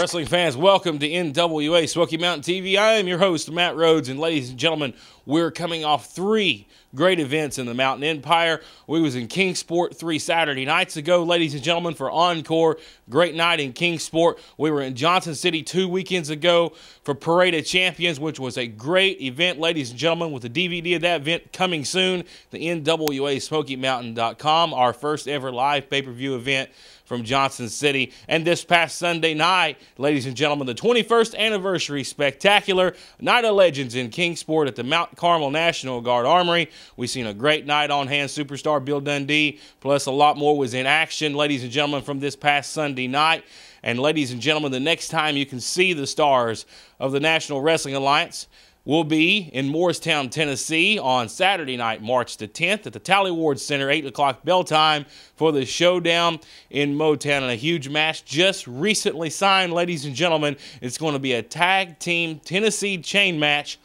Wrestling fans, welcome to NWA Smoky Mountain TV. I am your host, Matt Rhodes, and ladies and gentlemen, we're coming off 3 great events in the Mountain Empire. We was in Kingsport 3 Saturday nights ago, ladies and gentlemen, for Encore. Great night in Kingsport. We were in Johnson City 2 weekends ago for Parade of Champions, which was a great event, ladies and gentlemen, with the DVD of that event coming soon. The NWA SmokyMountain.com, our first ever live pay-per-view event from Johnson City. And this past Sunday night, ladies and gentlemen, the 21st anniversary spectacular Night of Legends in Kingsport at the Mount Carmel National Guard Armory. We seen a great night on hand. Superstar Bill Dundee, plus a lot more was in action, ladies and gentlemen, from this past Sunday night. And ladies and gentlemen, the next time you can see the stars of the National Wrestling Alliance will be in Morristown, Tennessee on Saturday night, March the 10th at the Tally Ward Center, 8 o'clock bell time for the Showdown in Motown. And a huge match just recently signed, ladies and gentlemen. It's going to be a tag team Tennessee chain match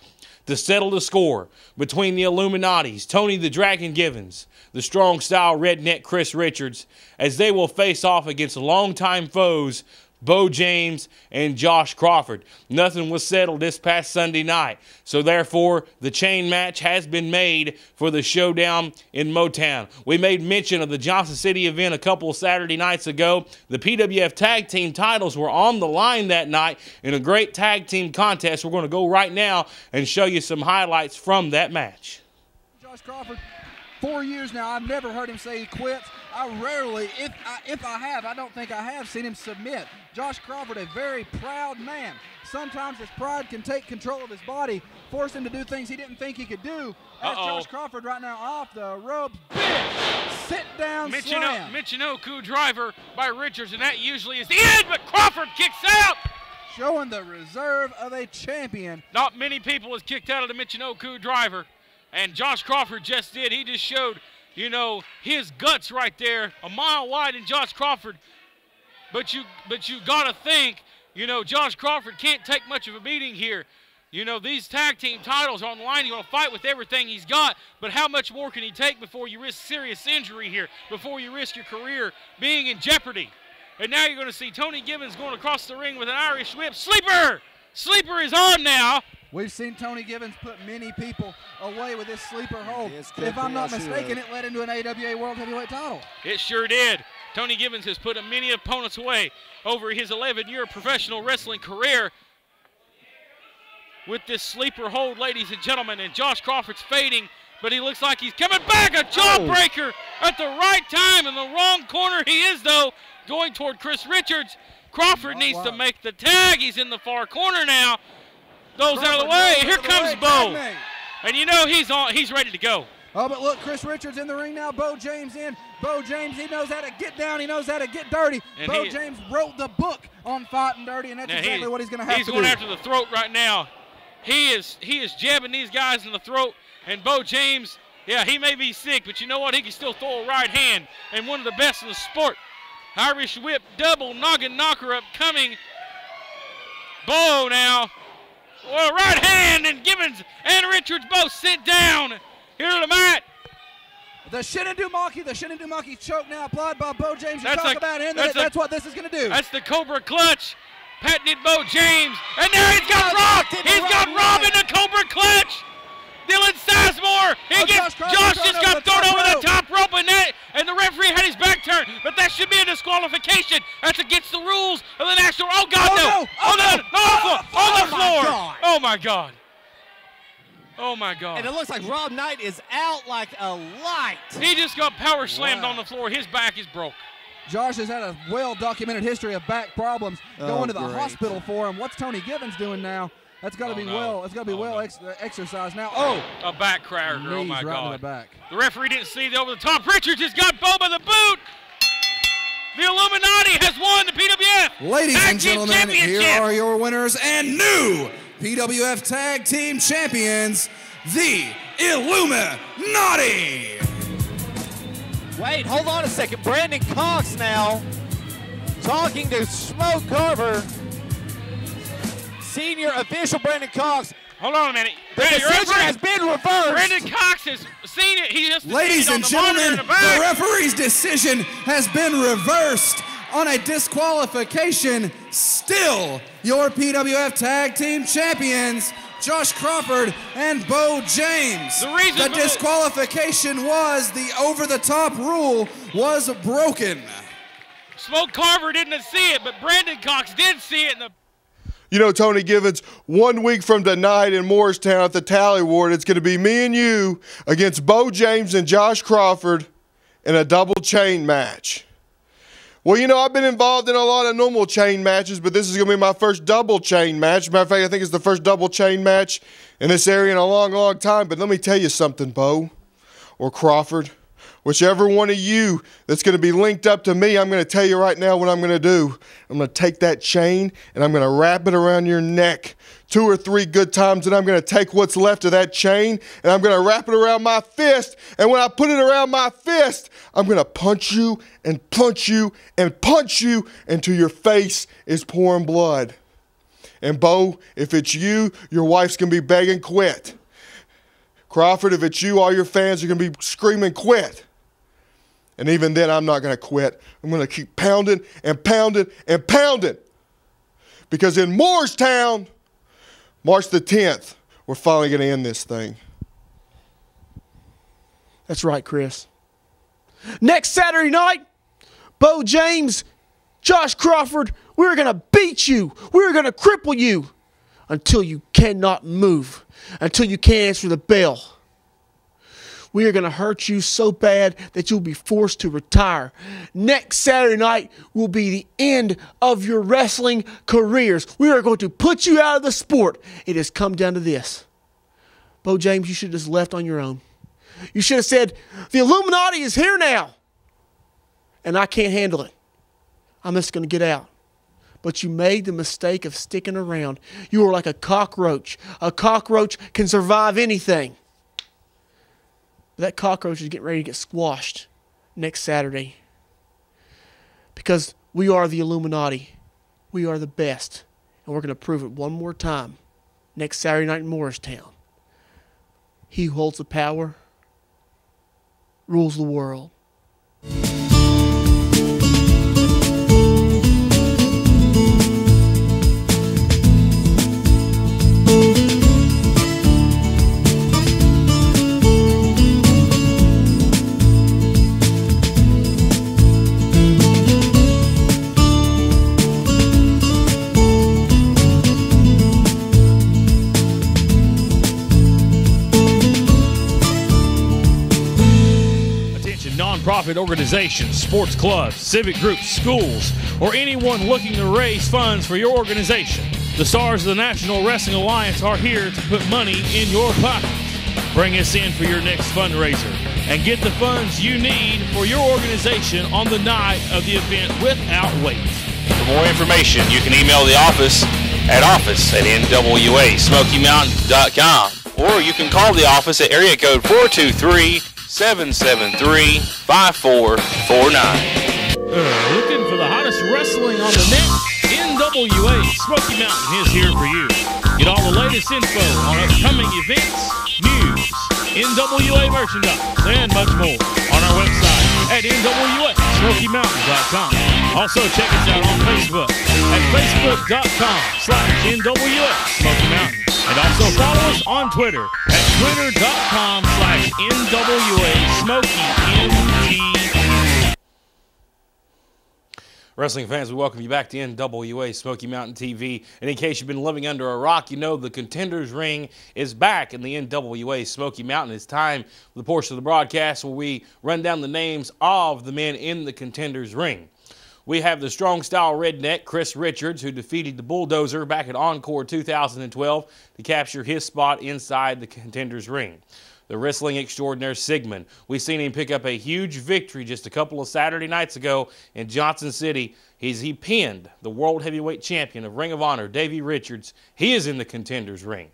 to settle the score between the Illuminatis, Tony the Dragon Givens, the strong style redneck Chris Richards, as they will face off against longtime foes Bo James and Josh Crawford. Nothing was settled this past Sunday night, so therefore the chain match has been made for the Showdown in Motown. We made mention of the Johnson City event a couple of Saturday nights ago. The PWF tag team titles were on the line that night in a great tag team contest. We're going to go right now and show you some highlights from that match. Josh Crawford, 4 years now, I've never heard him say he quits. I rarely, if I have, I don't think I have seen him submit. Josh Crawford, a very proud man. Sometimes his pride can take control of his body, force him to do things he didn't think he could do. That's Josh Crawford right now off the ropes. Big sit-down slam. Michinoku driver by Richards, and that usually is the end, but Crawford kicks out. Showing the reserve of a champion. Not many people has kicked out of the Michinoku driver, and Josh Crawford just did. He just showed, you know, his guts right there, a mile wide in Josh Crawford. But you got to think, you know, Josh Crawford can't take much of a beating here. You know, these tag team titles are on the line. He's going to fight with everything he's got, but how much more can he take before you risk serious injury here, before you risk your career being in jeopardy? And now you're going to see Tony Givens going across the ring with an Irish whip. Sleeper! Sleeper is on now. We've seen Tony Givens put many people away with this sleeper hold. If I'm not mistaken, it led into an AWA World Heavyweight title. It sure did. Tony Givens has put many opponents away over his 11-year professional wrestling career with this sleeper hold, ladies and gentlemen. And Josh Crawford's fading, but he looks like he's coming back. A jawbreaker at the right time in the wrong corner. He is, though, going toward Chris Richards. Crawford needs to make the tag. He's in the far corner now. Goes out of the way. Here comes Bo. And you know he's ready to go. Oh, but look, Chris Richards in the ring now. Bo James in. Bo James, he knows how to get down. He knows how to get dirty. And Bo James wrote the book on fighting dirty, and that's exactly what he's going to have to do. He's going after the throat right now. He is jabbing these guys in the throat. And Bo James, yeah, he may be sick, but you know what? He can still throw a right hand, and one of the best in the sport. Irish whip, double noggin knocker upcoming. Bo now. Well, right hand, and Givens and Richards both sit down here to the mat. The Shinadumaki choke now applied by Bo James. You talk about it, that's what this is going to do. That's the Cobra Clutch. Patented Bo James. And now he's got Rob. He's got Rob in the Cobra Clutch. Dylan Sizemore. Josh just got thrown over the top rope, and the referee had his back turned. But that should be a disqualification. That's against the rules of the national. Oh, God, no. On the floor. Oh, my God. Oh, my God. And it looks like Rob Knight is out like a light. He just got power slammed on the floor. His back is broke. Josh has had a well-documented history of back problems going to the hospital for him. What's Tony Givens doing now? That's got to be well exercised now. Oh, a back cracker. Oh my God. The back. The referee didn't see the over the top. Richards has got Bo by the boot. The Illuminati has won the PWF. Ladies and gentlemen, here are your winners and new PWF Tag Team Champions, the Illuminati. Wait, hold on a second. Brandon Cox now talking to Smoke Carver. Senior official Brandon Cox. Hold on a minute. The decision has been reversed. Brandon Cox has seen it. He just Ladies and gentlemen, the referee's decision has been reversed on a disqualification, still your PWF Tag Team Champions, Josh Crawford and Bo James. The disqualification was the over-the-top rule was broken. Smoke Carver didn't see it, but Brandon Cox did see it. You know, Tony Givens, 1 week from tonight in Morristown at the Tally Ward, it's going to be me and you against Bo James and Josh Crawford in a double chain match. Well, you know, I've been involved in a lot of normal chain matches, but this is going to be my first double chain match. Matter of fact, I think it's the first double chain match in this area in a long, long time. But let me tell you something, Bo or Crawford, whichever one of you that's going to be linked up to me, I'm going to tell you right now what I'm going to do. I'm going to take that chain and I'm going to wrap it around your neck 2 or 3 good times, and I'm going to take what's left of that chain and I'm going to wrap it around my fist. And when I put it around my fist, I'm going to punch you and punch you and punch you until your face is pouring blood. And Bo, if it's you, your wife's going to be begging quit. Crawford, if it's you, all your fans are going to be screaming quit. And even then, I'm not going to quit. I'm going to keep pounding and pounding and pounding. Because in Morristown, March the 10th, we're finally going to end this thing. That's right, Chris. Next Saturday night, Bo James, Josh Crawford, we're going to beat you. We're going to cripple you until you cannot move, until you can't answer the bell. We are going to hurt you so bad that you'll be forced to retire. Next Saturday night will be the end of your wrestling careers. We are going to put you out of the sport. It has come down to this. Bo James, you should have just left on your own. You should have said, the Illuminati is here now, and I can't handle it. I'm just going to get out. But you made the mistake of sticking around. You are like a cockroach. A cockroach can survive anything. That cockroach is getting ready to get squashed next Saturday. Because we are the Illuminati. We are the best. And we're going to prove it one more time next Saturday night in Morristown. He who holds the power rules the world. Nonprofit organizations, sports clubs, civic groups, schools, or anyone looking to raise funds for your organization. The stars of the National Wrestling Alliance are here to put money in your pocket. Bring us in for your next fundraiser and get the funds you need for your organization on the night of the event without wait. For more information, you can email the office at office@nwasmokymountain.com, or you can call the office at area code 423-773-5449. Looking for the hottest wrestling on the net? NWA Smoky Mountain is here for you. Get all the latest info on upcoming events, news, NWA merchandise, and much more on our website at nwasmokymountain.com. Also, check us out on Facebook at facebook.com/NWA Smoky Mountain. And also follow us on Twitter at twitter.com/NWA Smoky MT. Wrestling fans, we welcome you back to NWA Smoky Mountain TV. And in case you've been living under a rock, you know the Contenders Ring is back in the NWA Smoky Mountain. It's time for the portion of the broadcast where we run down the names of the men in the Contenders Ring. We have the strong-style redneck, Chris Richards, who defeated the Bulldozer back at Encore 2012 to capture his spot inside the Contenders Ring. The wrestling extraordinaire Sigmund. We've seen him pick up a huge victory just a couple of Saturday nights ago in Johnson City. He pinned the World Heavyweight Champion of Ring of Honor, Davey Richards. He is in the Contenders Ring.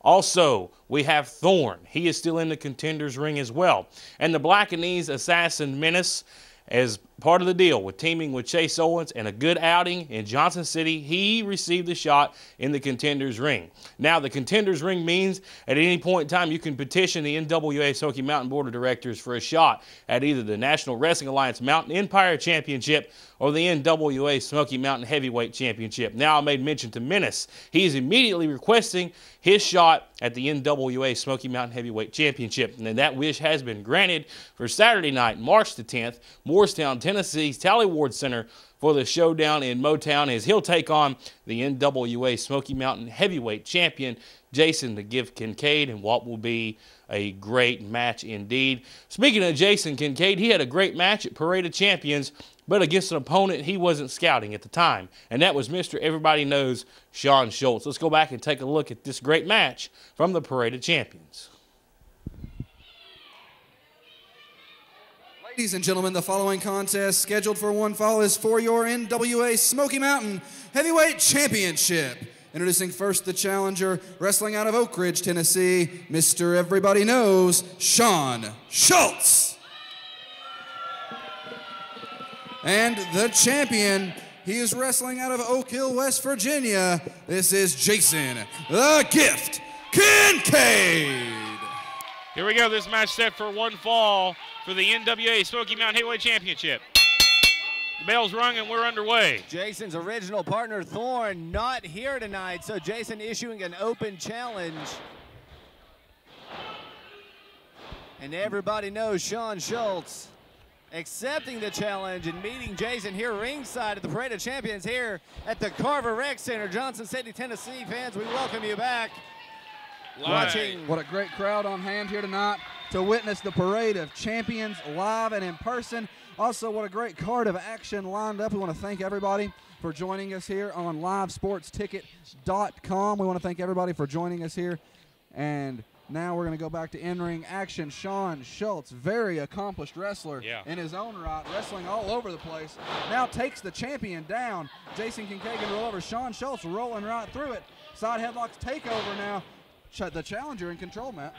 Also, we have Thorne. He is still in the Contenders Ring as well. And the Black and Knees Assassin Menace, as part of the deal with teaming with Chase Owens and a good outing in Johnson City, he received a shot in the Contenders Ring. Now, the Contenders Ring means at any point in time you can petition the NWA Smoky Mountain Board of Directors for a shot at either the National Wrestling Alliance Mountain Empire Championship or the NWA Smoky Mountain Heavyweight Championship. Now, I made mention to Menace. He's immediately requesting his shot at the NWA Smoky Mountain Heavyweight Championship. And that wish has been granted for Saturday night, March the 10th, Morristown, Tennessee's Tally Ward Center for the showdown in Motown, as he'll take on the NWA Smoky Mountain Heavyweight Champion, Jason "The Gift" Kincaid, in what will be a great match indeed. Speaking of Jason Kincaid, he had a great match at Parade of Champions, but against an opponent he wasn't scouting at the time, and that was Mr. Everybody Knows, Shawn Schultz. Let's go back and take a look at this great match from the Parade of Champions. Ladies and gentlemen, the following contest scheduled for one fall is for your NWA Smoky Mountain Heavyweight Championship. Introducing first the challenger, wrestling out of Oak Ridge, Tennessee, Mr. Everybody Knows, Shawn Schultz. And the champion, he is wrestling out of Oak Hill, West Virginia. This is Jason "The Gift" Kincaid. Here we go. This match set for one fall for the NWA Smoky Mountain Heavyweight Championship. The bell's rung and we're underway. Jason's original partner, Thorne, not here tonight, so Jason issuing an open challenge. And everybody knows Shawn Schultz accepting the challenge and meeting Jason here ringside at the Parade of Champions here at the Carver Rec Center, Johnson City, Tennessee. Fans, we welcome you back. Watching. What a great crowd on hand here tonight to witness the Parade of Champions live and in person. Also, what a great card of action lined up. We want to thank everybody for joining us here on livesportsticket.com. We want to thank everybody for joining us here. And now we're going to go back to in-ring action. Shawn Schultz, very accomplished wrestler in his own right, wrestling all over the place. Now takes the champion down. Jason Kincaid can roll over. Shawn Schultz rolling right through it. Side headlocks takeover now. The challenger in control, Matt.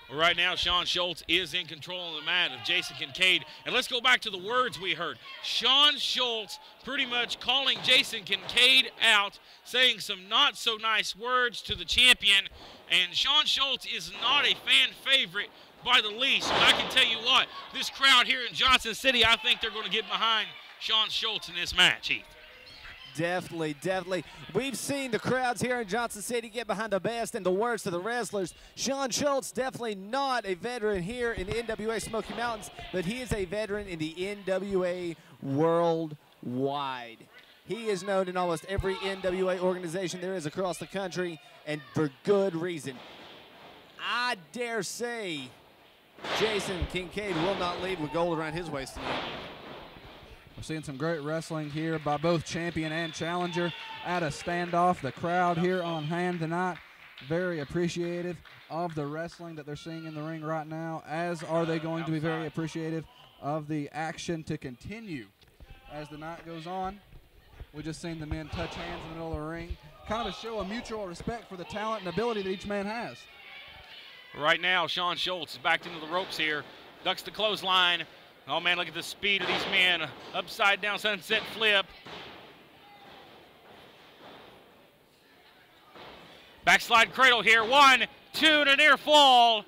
Right now, Shawn Schultz is in control on the mat of Jason Kincaid. And let's go back to the words we heard. Shawn Schultz pretty much calling Jason Kincaid out, saying some not so nice words to the champion. And Shawn Schultz is not a fan favorite by the least. And I can tell you what, this crowd here in Johnson City, I think they're going to get behind Shawn Schultz in this match, Heath. Definitely, definitely. We've seen the crowds here in Johnson City get behind the best and the worst of the wrestlers. Shawn Schultz, definitely not a veteran here in the NWA Smoky Mountains, but he is a veteran in the NWA worldwide. He is known in almost every NWA organization there is across the country, and for good reason. I dare say Jason Kincaid will not leave with gold around his waist tonight. We're seeing some great wrestling here by both champion and challenger at a standoff. The crowd here on hand tonight, very appreciative of the wrestling that they're seeing in the ring right now, as are they going to be very appreciative of the action to continue as the night goes on. We just seen the men touch hands in the middle of the ring, kind of a show of mutual respect for the talent and ability that each man has. Right now, Shawn Schultz is backed into the ropes here, ducks the clothesline. Oh, man, look at the speed of these men. Upside down sunset flip. Backslide cradle here. 1, 2, and a near fall.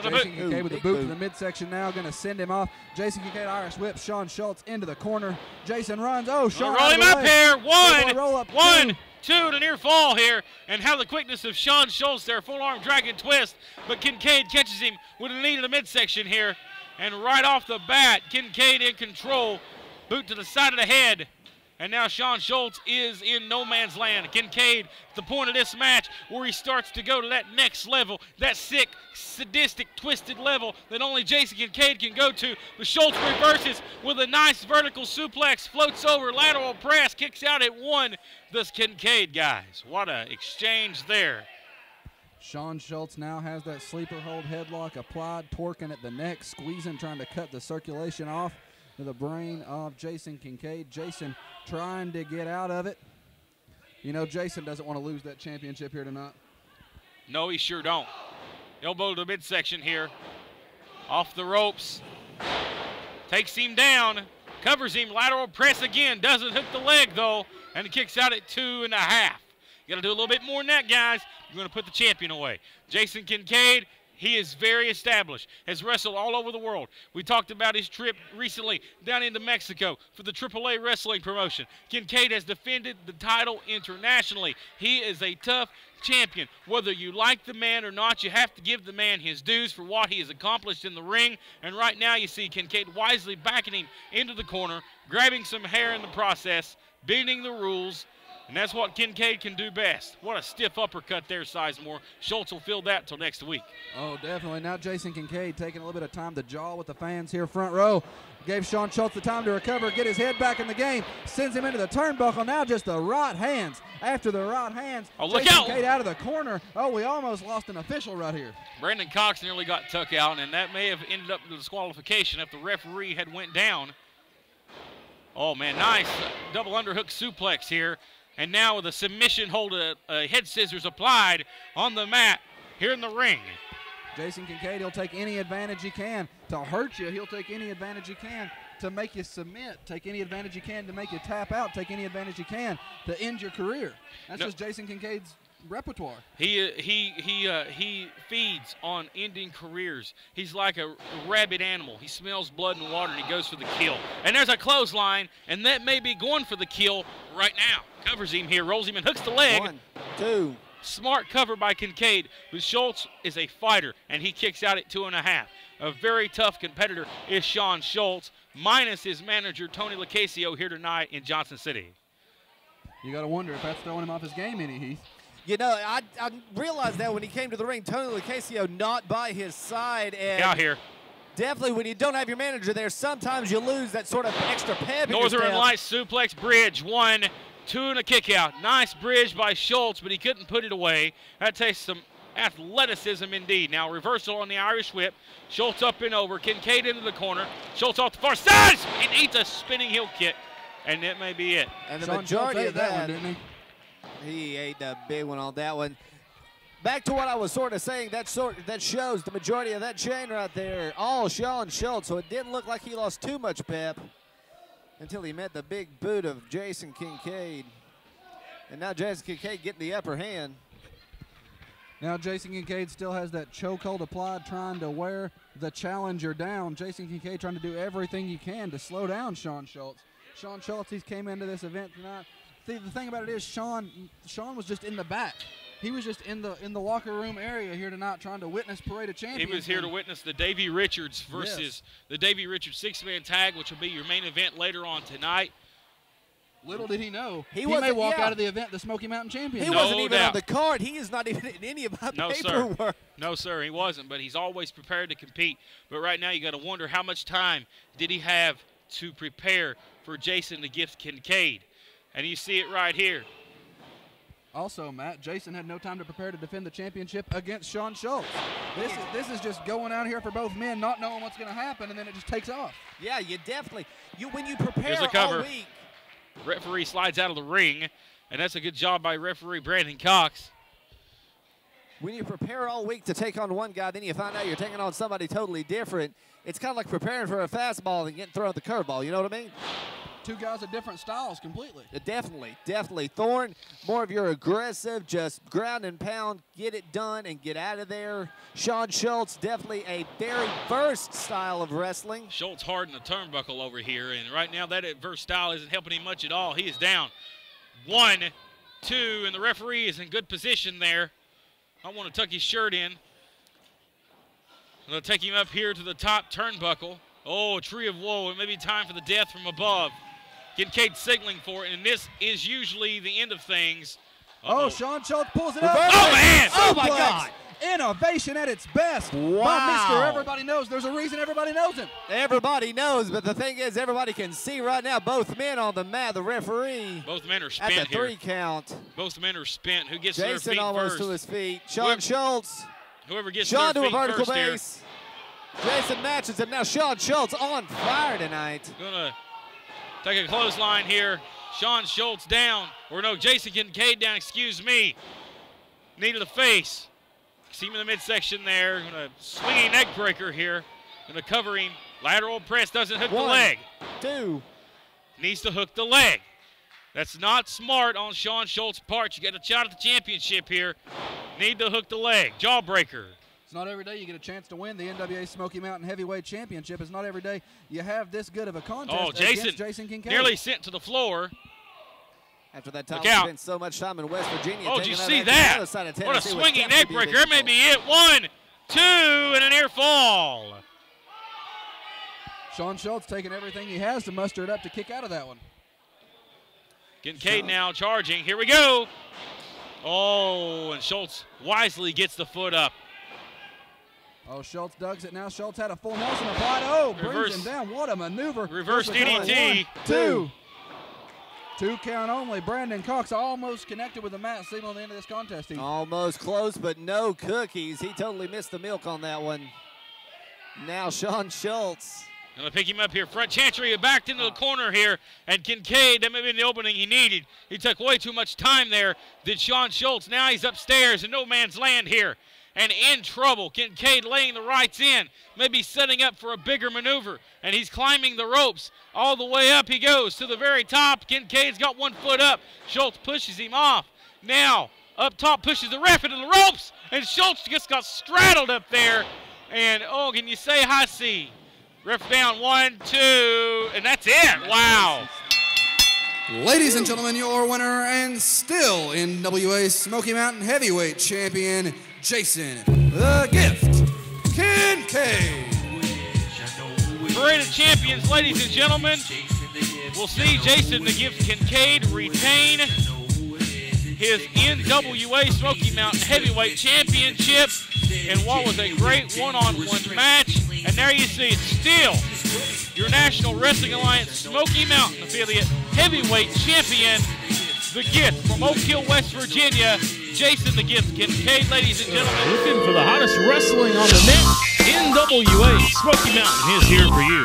Jason Kincaid with a boot to the midsection now, going to send him off. Jason Kincaid, Irish whip, Shawn Schultz into the corner. Jason runs. Oh, Shawn. Roll him up here. 1, 2, and a near fall here. And how the quickness of Shawn Schultz there. Full arm dragon twist. But Kincaid catches him with a knee to the midsection here. And right off the bat, Kincaid in control. Boot to the side of the head. And now Shawn Schultz is in no man's land. Kincaid, the point of this match, where he starts to go to that next level, that sick, sadistic, twisted level that only Jason Kincaid can go to. But Schultz reverses with a nice vertical suplex, floats over, lateral press, kicks out at 1. This Kincaid, guys, what an exchange there. Shawn Schultz now has that sleeper hold headlock applied, torquing at the neck, squeezing, trying to cut the circulation off to the brain of Jason Kincaid. Jason trying to get out of it. You know, Jason doesn't want to lose that championship here tonight. No, he sure don't. Elbow to the midsection here. Off the ropes. Takes him down, covers him, lateral press again. Doesn't hook the leg, though, and kicks out at 2.5. You got to do a little bit more than that, guys. You're going to put the champion away. Jason Kincaid, he is very established, has wrestled all over the world. We talked about his trip recently down into Mexico for the AAA wrestling promotion. Kincaid has defended the title internationally. He is a tough champion. Whether you like the man or not, you have to give the man his dues for what he has accomplished in the ring. And right now you see Kincaid wisely backing him into the corner, grabbing some hair in the process, bending the rules. And that's what Kincaid can do best. What a stiff uppercut there, Sizemore. Schultz will feel that till next week. Oh, definitely. Now Jason Kincaid taking a little bit of time to jaw with the fans here front row. Gave Sean Schultz the time to recover, get his head back in the game. Sends him into the turnbuckle. Now just the right hands. After the right hands, oh, look Jason out. Kincaid out of the corner. Oh, we almost lost an official right here. Brandon Cox nearly got tuck out, and that may have ended up with disqualification if the referee had went down. Oh, man, nice double underhook suplex here. And now with a submission hold, head scissors applied on the mat here in the ring. Jason Kincaid, he'll take any advantage he can to hurt you. He'll take any advantage he can to make you submit. Take any advantage he can to make you tap out. Take any advantage he can to end your career. That's just Jason Kincaid's repertoire. He feeds on ending careers. He's like a rabid animal. He smells blood and water, and he goes for the kill. And there's a clothesline, and that may be going for the kill right now. Covers him here, rolls him and hooks the leg. 1, 2. Smart cover by Kincaid, but Schultz is a fighter, and he kicks out at 2.5. A very tough competitor is Sean Schultz, minus his manager, Tony Lacasio, here tonight in Johnson City. You got to wonder if that's throwing him off his game any, Heath. You know, I realized that when he came to the ring, Tony Lacasio not by his side. And out here. Definitely, when you don't have your manager there, sometimes you lose that sort of extra pep. Northern Lights suplex bridge, 1, 2, and a kick out. Nice bridge by Schultz, but he couldn't put it away. That takes some athleticism indeed. Now reversal on the Irish whip. Schultz up and over. Kincaid into the corner. Schultz off the far side. It eats a spinning heel kick, and that may be it. And the Sean majority Schultz of that, one, didn't he? He ate a big one on that one. Back to what I was sort of saying, that shows the majority of that chain right there, all Sean Schultz, so it didn't look like he lost too much pep until he met the big boot of Jason Kincaid. And now Jason Kincaid getting the upper hand. Now Jason Kincaid still has that chokehold applied, trying to wear the challenger down. Jason Kincaid trying to do everything he can to slow down Sean Schultz. Sean Schultz, he came into this event tonight. See, the thing about it is Sean was just in the back. He was just in the locker room area here tonight trying to witness Parade of Champions. He was here to witness the Davey Richards versus the Davey Richards 6-man tag, which will be your main event later on tonight. Little did he know, he may walk out of the event the Smoky Mountain champion. He wasn't even on the card. He is not even in any of my paperwork. Sir. No, sir, he wasn't, but he's always prepared to compete. But right now you got to wonder how much time did he have to prepare for Jason to gift Kincaid. And you see it right here. Also, Matt, Jason had no time to prepare to defend the championship against Sean Schultz. This is just going out here for both men, not knowing what's going to happen, and then it just takes off. Yeah, you definitely. When you prepare Here's a cover. all week. Referee slides out of the ring, and that's a good job by referee Brandon Cox. When you prepare all week to take on one guy, then you find out you're taking on somebody totally different. It's kind of like preparing for a fastball and getting thrown the curveball. You know what I mean? Two guys of different styles completely. Definitely. Thorne, more of your aggressive, just ground and pound, get it done and get out of there. Sean Schultz, definitely a very versed style of wrestling. Schultz hard in the turnbuckle over here, and right now that adverse style isn't helping him much at all. He is down 1, 2, and the referee is in good position there. I want to tuck his shirt in. I'm going to take him up here to the top turnbuckle. Oh, a tree of woe. It may be time for the death from above. Kincaid signaling for it, and this is usually the end of things. Oh, Sean Schultz pulls it up. Oh, man! Oh, my God! Innovation at its best. Wow. By Mr. Everybody Knows. There's a reason everybody knows him. Everybody knows, but the thing is, everybody can see right now both men on the mat, the referee. Both men are spent at the 3 here. count. Both men are spent. Who gets to their feet Jason almost first? to his feet. Sean Schultz. Whoever gets Sean to their to a feet vertical first here. base. Jason matches him. Now Sean Schultz on fire tonight. Gonna take a clothesline here. Sean Schultz down. Or no, Jason Kincaid down, excuse me. Knee to the face. See him in the midsection there. Gonna swinging neck breaker here. Gonna cover him. Lateral press doesn't hook the 1, leg. 2. Needs to hook the leg. That's not smart on Sean Schultz's part. You got a shot at the championship here. Need to hook the leg. Jawbreaker. It's not every day you get a chance to win the NWA Smoky Mountain Heavyweight Championship. It's not every day you have this good of a contest against Jason Kincaid. Nearly sent to the floor. After that time, spent so much time in West Virginia. Oh, did you see that? What a swinging neck breaker. That may be it. 1, 2, and a near fall. Sean Schultz taking everything he has to muster it up to kick out of that one. Kincaid now charging. Here we go. Oh, and Schultz wisely gets the foot up. Oh, Schultz dugs it now. Schultz had a full Nelson applied. Oh, brings him down. What a maneuver. Reverse DDT. 1, 2. 2 count only. Brandon Cox almost connected with the mat signal at the end of this contest. Almost close, but no cookies. He totally missed the milk on that one. Now Sean Schultz. Gonna pick him up here. Front Chantry backed into the corner here, and Kincaid, that may have been the opening he needed. He took way too much time there, did Sean Schultz. Now he's upstairs in no man's land here and in trouble. Kincaid laying the rights in, maybe setting up for a bigger maneuver, and he's climbing the ropes. All the way up he goes to the very top. Kincaid's got 1 foot up. Schultz pushes him off. Now, up top pushes the ref into the ropes, and Schultz just got straddled up there. And, oh, can you say hi, C? Ref down 1, 2, and that's it. Wow. Ladies and gentlemen, your winner and still NWA Smoky Mountain Heavyweight Champion, Jason the Gift Kincaid. Parade of Champions, ladies and gentlemen. We'll see Jason the Gift Kincaid retain his NWA Smoky Mountain Heavyweight Championship in what was a great one-on-one match. And there you see it, still your National Wrestling Alliance Smoky Mountain affiliate heavyweight champion, the Gift from Oak Hill, West Virginia, Jason the Gift Kincaid, ladies and gentlemen. Looking for the hottest wrestling on the net? NWA Smoky Mountain is here for you.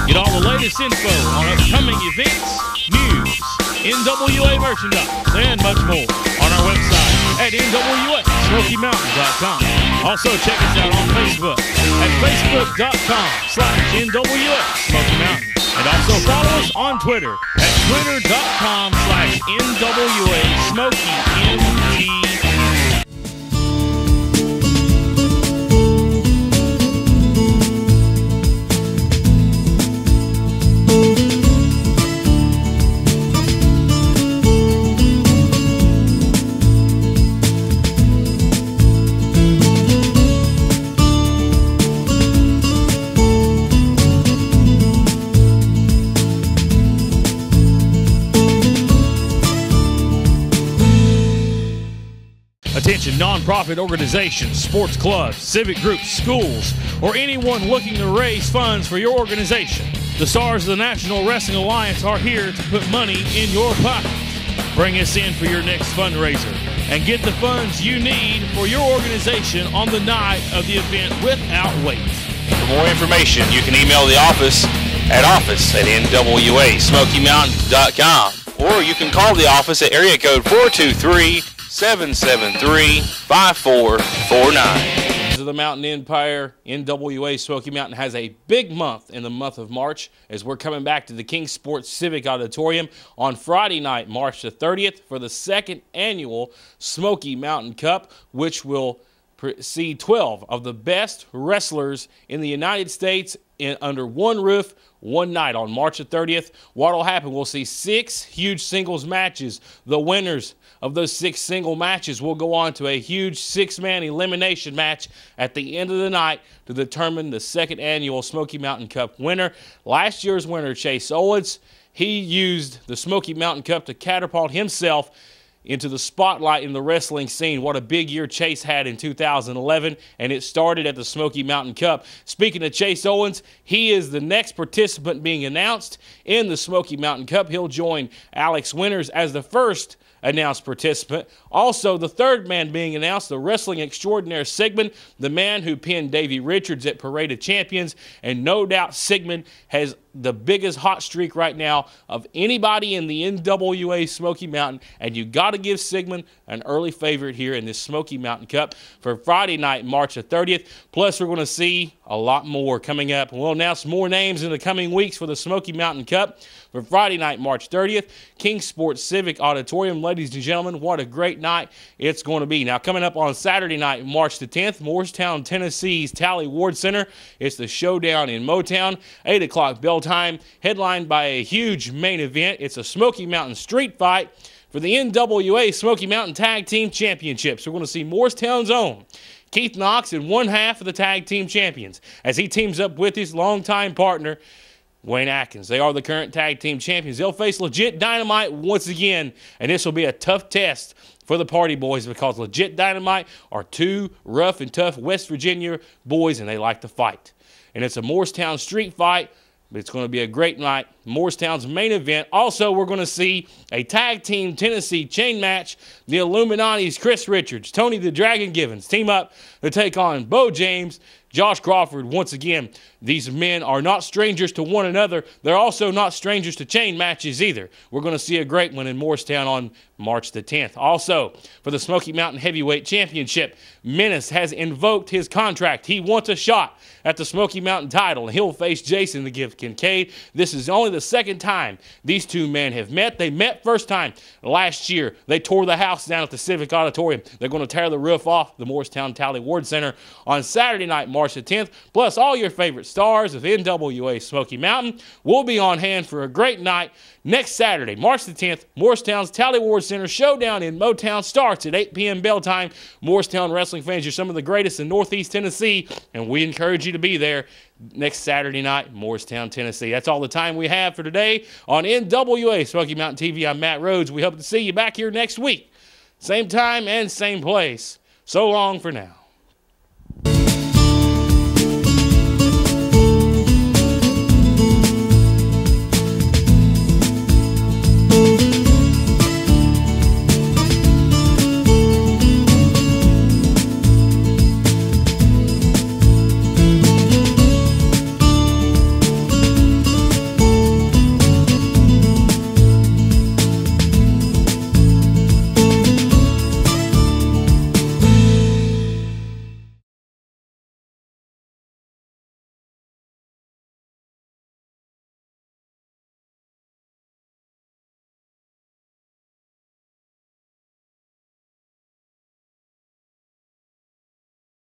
Get all the latest info on upcoming events, news, NWA merchandise, and much more on our website at NWASmokyMountain.com. Also, check us out on Facebook at Facebook.com/NWA Smoky Mountain. And also follow us on Twitter at Twitter.com/NWA Smoky MT. Attention nonprofit organizations, sports clubs, civic groups, schools, or anyone looking to raise funds for your organization. The stars of the National Wrestling Alliance are here to put money in your pocket. Bring us in for your next fundraiser and get the funds you need for your organization on the night of the event without wait. For more information, you can email the office at office@NWASmokyMountain.com, or you can call the office at area code 423-773-5449. Of the Mountain Empire, NWA Smoky Mountain has a big month in the month of March as we're coming back to the King Sports Civic Auditorium on Friday night, March the 30th, for the second annual Smoky Mountain Cup, which will see 12 of the best wrestlers in the United States under one roof, one night on March the 30th. What will happen? We'll see 6 huge singles matches. The winners of those 6 single matches will go on to a huge 6-man elimination match at the end of the night to determine the second annual Smoky Mountain Cup winner. Last year's winner, Chase Owens, he used the Smoky Mountain Cup to catapult himself into the spotlight in the wrestling scene. What a big year Chase had in 2011, and it started at the Smoky Mountain Cup. Speaking of Chase Owens, he is the next participant being announced in the Smoky Mountain Cup. He'll join Alex Winters as the first announced participant. Also, the third man being announced, the wrestling extraordinaire Sigmund, the man who pinned Davey Richards at Parade of Champions, and no doubt Sigmund has the biggest hot streak right now of anybody in the NWA Smoky Mountain, and you got to give Sigmund an early favorite here in this Smoky Mountain Cup for Friday night, March the 30th. Plus, we're going to see a lot more coming up. We'll announce more names in the coming weeks for the Smoky Mountain Cup for Friday night, March 30th. Kingsport Civic Auditorium, ladies and gentlemen, what a great night it's going to be. Now, coming up on Saturday night, March the 10th, Morristown, Tennessee's Tally Ward Center. It's the showdown in Motown, 8 o'clock bell time, headlined by a huge main event. It's a Smoky Mountain street fight for the NWA Smoky Mountain Tag Team Championships. We're going to see Morristown's own Keith Knox in one half of the Tag Team Champions as he teams up with his longtime partner, Wayne Atkins. They are the current Tag Team Champions. They'll face Legit Dynamite once again, and this will be a tough test for the Party Boys because Legit Dynamite are two rough and tough West Virginia boys, and they like to fight. And it's a Morristown street fight, but it's going to be a great night. Morristown's main event. Also, we're going to see a Tag Team Tennessee chain match. The Illuminati's Chris Richards, Tony the Dragon Givens team up to take on Bo James, Josh Crawford. Once again, these men are not strangers to one another. They're also not strangers to chain matches either. We're going to see a great one in Morristown on March the 10th. Also, for the Smoky Mountain Heavyweight Championship, Menace has invoked his contract. He wants a shot at the Smoky Mountain title, and he'll face Jason the Gift Kincaid. This is only the second time these two men have met. They met first time last year. They tore the house down at the Civic Auditorium. They're going to tear the roof off the Morristown Tally Ward Center on Saturday night, March the 10th. Plus, all your favorite stars of NWA Smoky Mountain will be on hand for a great night next Saturday, March the 10th. Morristown's Tally Ward Center showdown in Motown starts at 8 p.m. bell time. Morristown wrestling fans, you're some of the greatest in Northeast Tennessee, and we encourage you to be there next Saturday night, Morristown, Tennessee. That's all the time we have for today on NWA Smoky Mountain TV. I'm Matt Rhodes. We hope to see you back here next week. Same time and same place. So long for now.